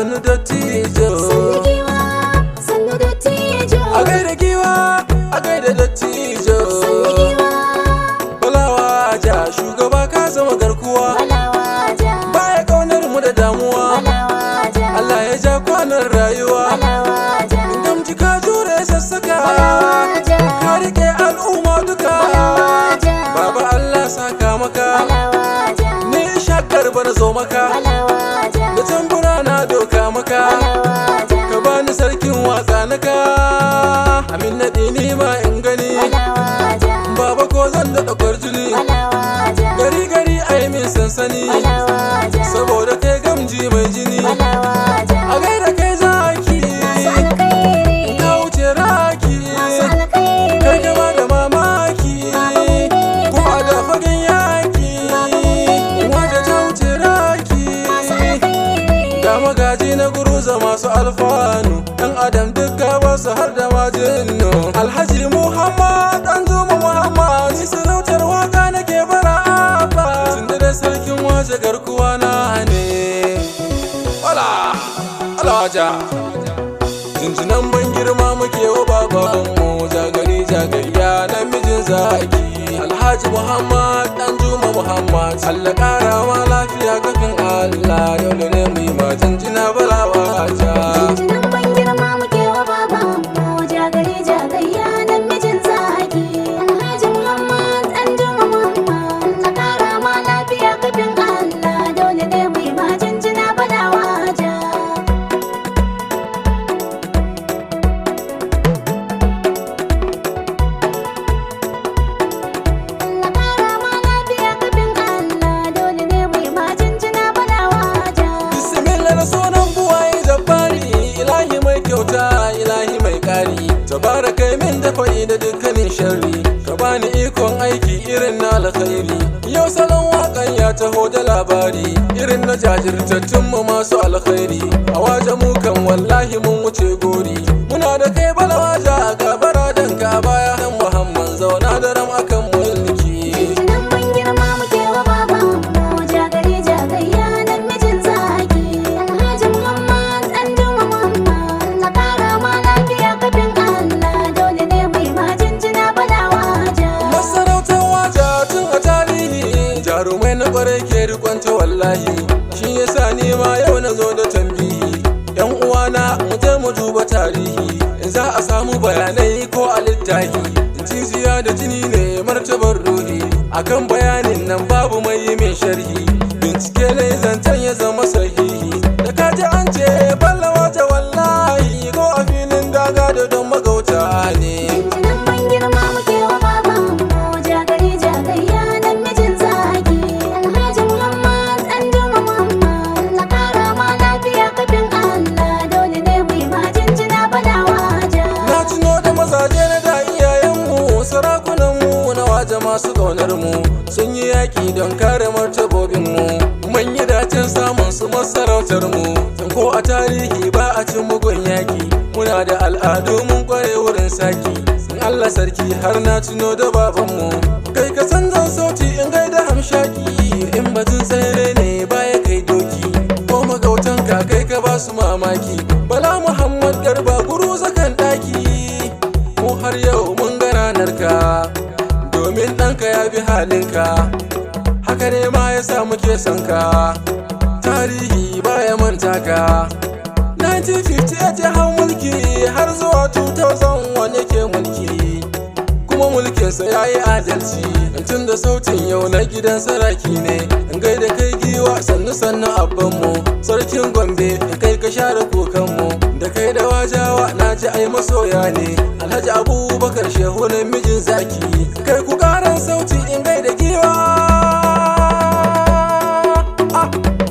sannu dattijo. Sannu dattijo. A gaida giwa, a gaida dattijo. Balawaja shugaba ka zama garkuwa. Baya kaunar mu da damuwa. Allah ya ja kwanan rayuwa. Gamji ka jure sassaka. Ka rike al'umma duka. Baba Allah saka maka. Ni shakar bana zo maka. Da tambura na doka maka. Ka bani sarkin waka naka. Amin naɗi ni ma in gani. Baba ko zan daɗa kwarjini. Gari gari ai min sansani. Saboda kai gamji mai jini. A gaida kai zaki. Ka wuce raki. Kai gaba da mamaki. Kuma da fagen yaki. Waje ta wuce raki. Da magaji na guruza masu alfanu. Ɗan adam duka basu har da majinnu. Alhaji Muhammad ɗan Juma Muhammad. Ni sarautar waka nake bara abba. Tunda da sarkin waje garkuwa na ne. Wala alawaja. Jinjinan ban girma muke wa babanmu. Jagari jagari ya namijin zaki. Alhaji Muhammad ɗan Juma Muhammad. Allah ƙara ma lafiya kafin Allah. Dole ne mu yi ma jinjina balawaja. Jinjinan ban girma muke wa babanmu. Jagari jagari ya namijin zaki. Alhaji Muhammad ɗan Juma Muhammad. Allah ƙara ma lafiya kafin Allah. Dole ne mu yi ma jinjina balawaja. Ilahi mai kari tabarakai min da faɗi da dukkanin sharri ka bani ikon aiki irin na alkhairi yau salon waƙan ya taho da labari irin na jajirtattun mu masu alkhairi a waje mu kan wallahi mun wuce gori muna da kai balawaja a gabara dan ka baya dan Muhammad zauna da ram akan mulki. Jinjinan ban girma muke wa babanmu. Jagari jagari ya namijin zaki. Alhaji Muhammad ɗan Juma Muhammad. Allah ƙara ma lafiya kafin Allah. Dole ne mu yi ma jinjina balawaja. Masarautar waja tun a tarihi jarumai na kwarai ke rikonta wallahi shi yasa ni ma yau na zo da tambihi yan uwana mu je mu duba tarihi in za a samu bayanai ko a littafi jijiya da jini ne martabar ruhi akan bayanin nan babu mai yi min sharhi bincike ne zancen ya zama sahihi da kaji an ce ballawaja wallahi ko a filin daga da don magauta ne. Jinjinan ban girma muke wa babanmu. Jagari jagari ya namijin zaki. Alhaji Muhammad ɗan Juma Muhammad. Allah ƙara ma lafiya kafin Allah. Dole ne mu yi ma jinjina balawaja. Na tuno da mazaje na da iyayenmu sarakunanmu na waje masu ƙaunar mu sun yi yaƙi don kare martabobinmu mun yi dacin samun su masarautar mu ko a tarihi ba a cin mugun yaƙi muna da al'adu mun kware wurin saki in Allah sarki har na tuno da babanmu kai ka san zan sauti in gaida hamshaki in batun tsere ne baya kai doki ko magautan ka kai ka ba su mamaki Bala Muhammad Garba guru zakan ɗaki mu har yau mun ga ranar ka domin ɗanka ya bi halinka haka ne ma ya sa muke son ka tarihi baya manta ka 1958 ya hau mulki har zuwa 2001 yake mulki kuma mulkinsa ya yi adalci tun da sautin yau na gidan saraki ne in gaida kai giwa sannu sannu abbanmu sarkin Gombe in kai ka share kokanmu da kai da wajawa na ji ai masoya ne Alhaji Abubakar Shehu na mijin zaki kai ku karan sauti in gaida giwa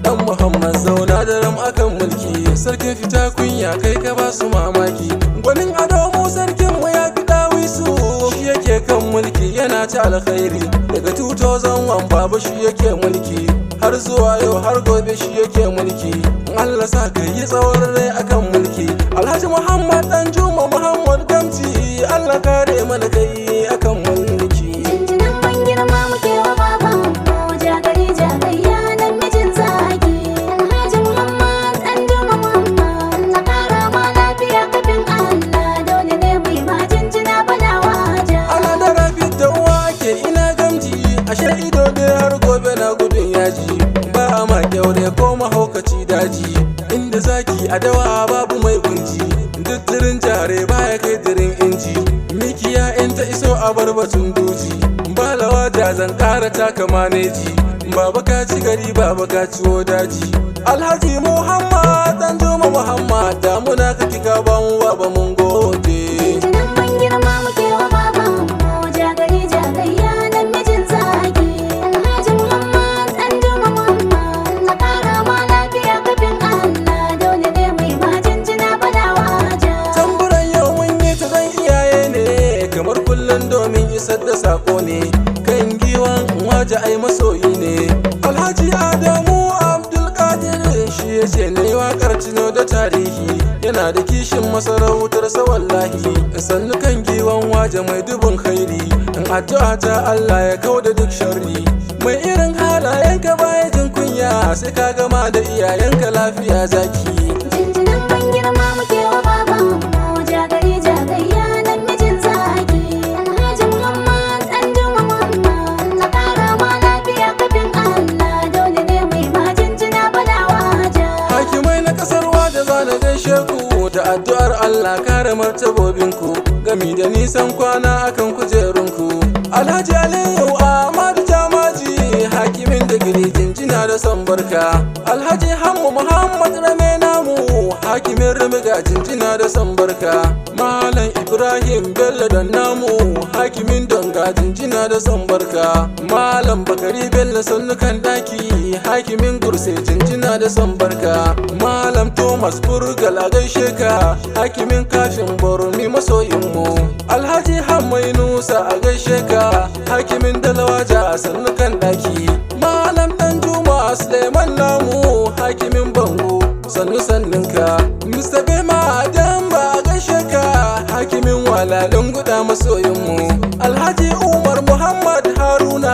dan Muhammad zauna da ram akan mulki sarkin fita kunya kai ka ba su mamaki gwanin ado mu sarkin mu ya fi dawisu shi yake kan mulki yana ta alkhairi daga 2001 babu shi yake mulki har zuwa yau har gobe shi yake mulki Allah sa ka yi tsawon rai akan mulki Alhaji Muhammad ɗan Juma Muhammad Gamji Allah kare mana kai akan mulki. Jinjinan ban girma muke wa babanmu. Jagari jagari ya namijin zaki. Alhaji Muhammad ɗan Juma Muhammad. daure ko mahaukaci daji, inda zaki a dawa babu mai gunji, duk dirin jare baya kai dirin inji, mikiya in ta iso a barbatun duji, balawa da zan kara taka maneji, baba ka ci gari baba ka ciwo daji. Alhaji Muhammad dan Juma Muhammad damuna ka kika ban baba mun gode. Jinjinan ban girma muke wa babanmu, jagari jagayya nan mijin zaki. Alhaji Muhammad dan Juma Muhammad, na kara ma lafiya kafin Allah, dole ne mai ma jinjina balawa ja. Tamburan yau mun yi ta dan iyaye ne, kamar kullum domin isar da sako ne, kan giwan waje ai masoyi ne. Alhaji Adamu shi ya ce na yi waƙar tuno da tarihi, yana da kishin masarautarsa wallahi, sannu kan giwan waje mai dubin khairi, in addu'a ta Allah ya kau da duk sharri, mai irin halayenka baya jin kunya, sai ka gama da iyayenka lafiya zaki. Jinjinan ban girma muke wa babanmu, jagari jagayya nan mijin zaki. Alhaji Muhammad dan Juma Muhammad, na kara ma lafiya kafin Allah, dole ne mai ma jinjina balawa ja. Hakimai na kasar waje za na gaishe ku, da addu'ar Allah kare martabobinku, gami da nisan kwana akan kujerunku. Alhaji Aliyu Ahmadu Jamaji, hakimin da giri jinjina da son barka. Alhaji Hammu Muhammad Rame namu, hakimin Ramiga jinjina da son barka. Malam Ibrahim Bello don namu, hakimin Donga jinjina da son barka. Malam Bakari Bello sannukan daki, hakimin Gurse jinjina da son barka. Malam Thomas Burgal a gaishe ka, hakimin Kafin Borni masoyinmu. Alhaji Hammai Nusa a gaishe ka, hakimin Dalawaja a sannukan daki. Malam Dan Juma Suleiman namu, hakimin Bango sannu sanninka. Mr. Bema Adamba a gaishe ka, hakimin Walalin Guda masoyinmu. Alhaji Umar Muhammad Haruna,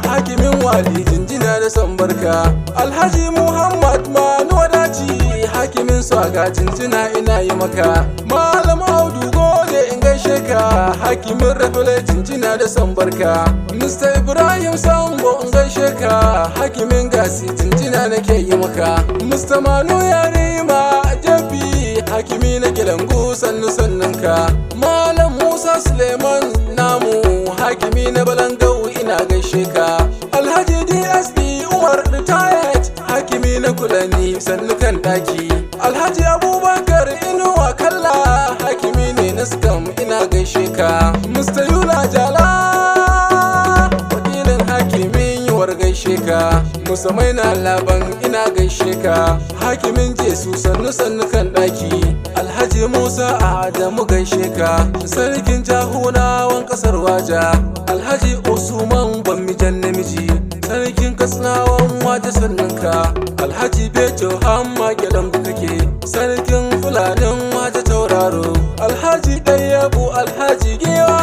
hakimin Wali jinjina da son barka. Alhaji Muhammad Manu Wadaci, hakimin Swaga jinjina ina yi maka. Malam Audu Gode in gaishe ka, hakimin Rafale jinjina da son barka. Mr. Ibrahim Sambo in gaishe ka, hakimin Gasi jinjina nake yi maka. Mr. Manu Yarima Jabi, hakimi na Gilangu sannu sannunka. Malam Musa Suleiman namu, hakimi na Balangau ina gaishe ka. Alhaji DSP Umar Retired, hakimi na Kulani sannu kan daki. Alhaji Abubakar Inuwa Kalla, hakimi ne na Skam ina gaishe ka. Mr. Yula Jala, wakilin hakimin Yiwar gaishe ka. Musa Maina Laban ina gaishe ka, hakimin Jesu sannu sannu kan daki. Alhaji Musa Adamu gaishe ka, sarkin Jahunawan kasar Waja. Alhaji Usman Gwammijan namiji, sarkin Katsinawan Waje sannunka. Alhaji Bejo Hamma Gyadan kake, sarkin Fulanin Waje tauraro. Alhaji Ɗayyabu Alhaji Giwa,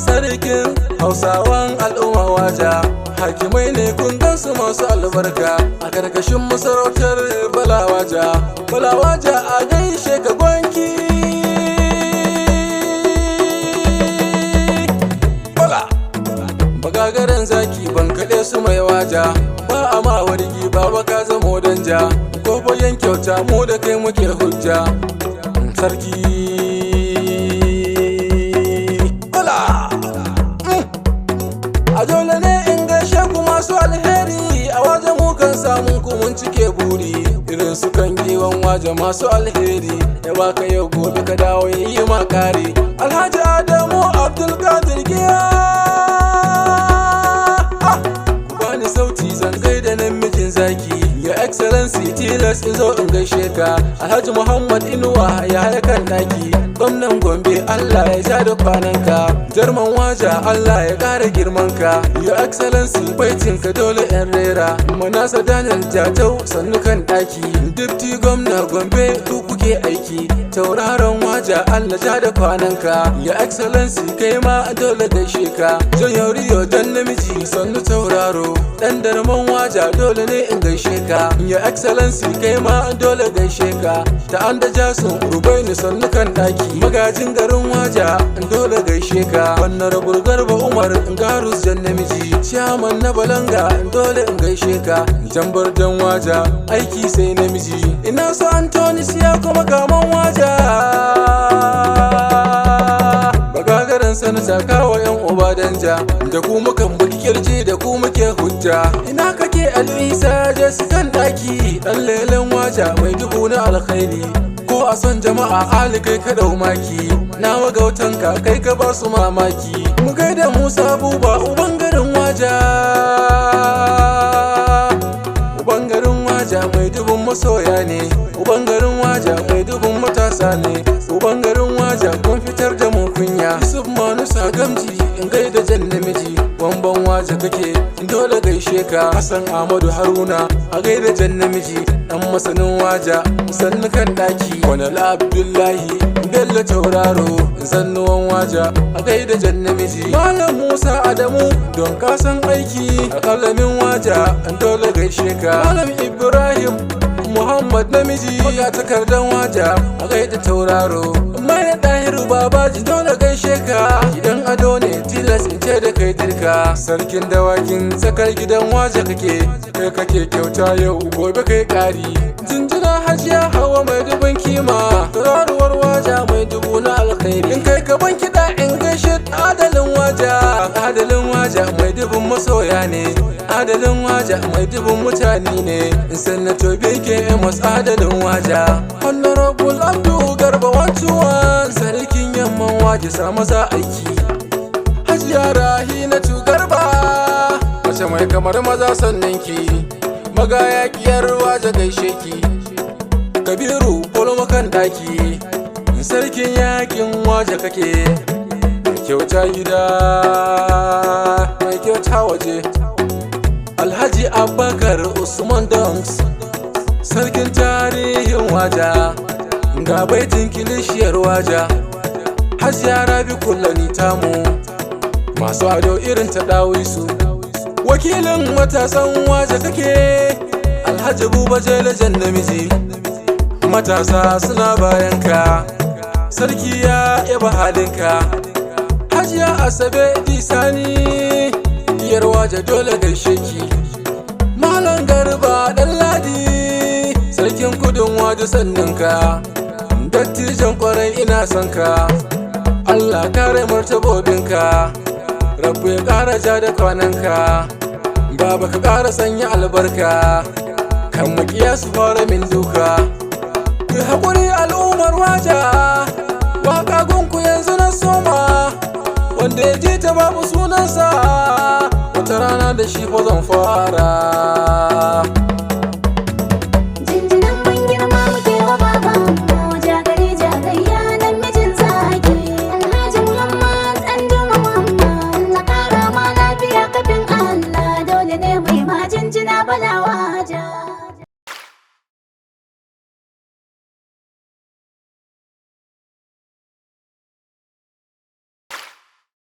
sarkin Hausawan al'umma Waja. Hakimai ne kun gansu masu albarka a karkashin masarautar Balawaja. Balawaja a gaishe ka gwanki. Bala bagagaren zaki ban kaɗe su mai waja, ba a ma wargi baba ka zamo danja, ko bayan kyauta mu da kai muke hujja. Sarki Bala a dole ne in gaishe ku masu alheri, a wajen mu kan samun ku mun cike buri, irin su kan giwan waje masu alheri, ya baka yau gobe ka dawo yi ma kare. Alhaji Adamu Abdulkadir Giya, ku bani sauti zan gaida nan mijin zaki. Your Excellency tilas in zo in gaishe ka. Alhaji Muhammad Inuwa ya haya kan daki, gwamnan Gombe Allah ya ja da kwananka. Jarman Waja Allah ya ƙara girmanka. Your Excellency baitinka dole yan rera. Manasa Daniel Jatau sannu kan daki, Deputy gwamna Gombe ku kuke aiki. Tauraron Waja waja Allah ja da kwananka. Ya excellency kai ma dole gaishe ka. Jon Yauriyo dan namiji sannu tauraro. Dan darman waja dole ne in gaishe ka. Ya excellency kai ma dole gaishe ka. Ta anda jasun Rubaini sannu kan daki. Magajin garin waja dole gaishe ka. Wannan rabur Garba Umar Garus jan namiji. Chairman na Balanga dole in gaishe ka. Jambar dan waja aiki sai namiji. Ina so Anthony siya kuma gaman waja. Bagagaran sanata kawo yan uba danja. Da ku mukan bugi kirji da ku muke hujja. Ina kake Alisa je su kan daki. Dan lelen waja mai dubu na alkhairi. Ko a son jama'a Ali kai ka dau maki. Na wagautan ka kai ka ba su mamaki. Mu gaida Musa Buba uban garin waja. Uban garin waja mai dubun masoya ne. Uban garin waja mai dubun matasa ne. Uban garin waja kun fitar da mu kunya. Yusuf Manusa Gamji in gaida jan namiji. Wamban waja kake dole gaishe ka. Hassan Ahmadu Haruna a gaida jan namiji. Dan masanin waja sannu kan daki. Kwanal Abdullahi Bello tauraro zannuwan waja a gaida jan namiji. Malam Musa Adamu don kasan aiki. Alƙalamin waja dole gaishe ka. Malam Ibrahim Muhammad namiji. Maga takardan waja a gaida tauraro. Mai Dahiru Babaji dole gaishe ka. Gidan ado ne tilas in ce da kai dirka. Sarkin dawakin tsakar gidan waja kake. Kai kake kyauta yau gobe kai ƙari. Jinjina Hajiya Hawa mai dubin kima. Turaruwar waja mai dubu na alkhairi. In kai kaban kiɗa in gaishe adalin waja. Adalin waja mai dubin masoya ne. Adalin waja mai dubin mutane ne. In sannato beke masu adalin waja. Honorable Abdu Garba Wancuwan sarkin yamman waje sa maza aiki. Hajiya Rahinatu Garba mace mai kamar maza sannan ki. Magayakiyar waje gaishe ki. Kabiru Polo makan daki. Sarkin yakin waje kake. Mai kyauta gida mai kyauta waje. Alhaji Abubakar Usman Donks sarkin tarihin waja. Ga baitin kilishiyar waja. Hajiya Rabi Kullani tamu masu ado irin ta dawisu. Wakilin matasan waje kake. Alhaji Buba Jele jan namiji. Matasa suna bayan ka. Sarki ya yaba halinka. Hajiya Asabe Disani diyar waje dole gaishe ki. Malam Garba Ɗanladi sarkin kudin waje sanninka. Dattijan kwarai ina son ka. Allah kare martabobinka. Rabbu ya ƙara ja da kwananka. Baba ka ƙara sanya albarka. Kan makiya su fara min duka. Ku haƙuri al'ummar waja. Waƙa gunku yanzu na soma. Wanda ya ji ta babu sunansa. Wata rana da shi fa zan fara.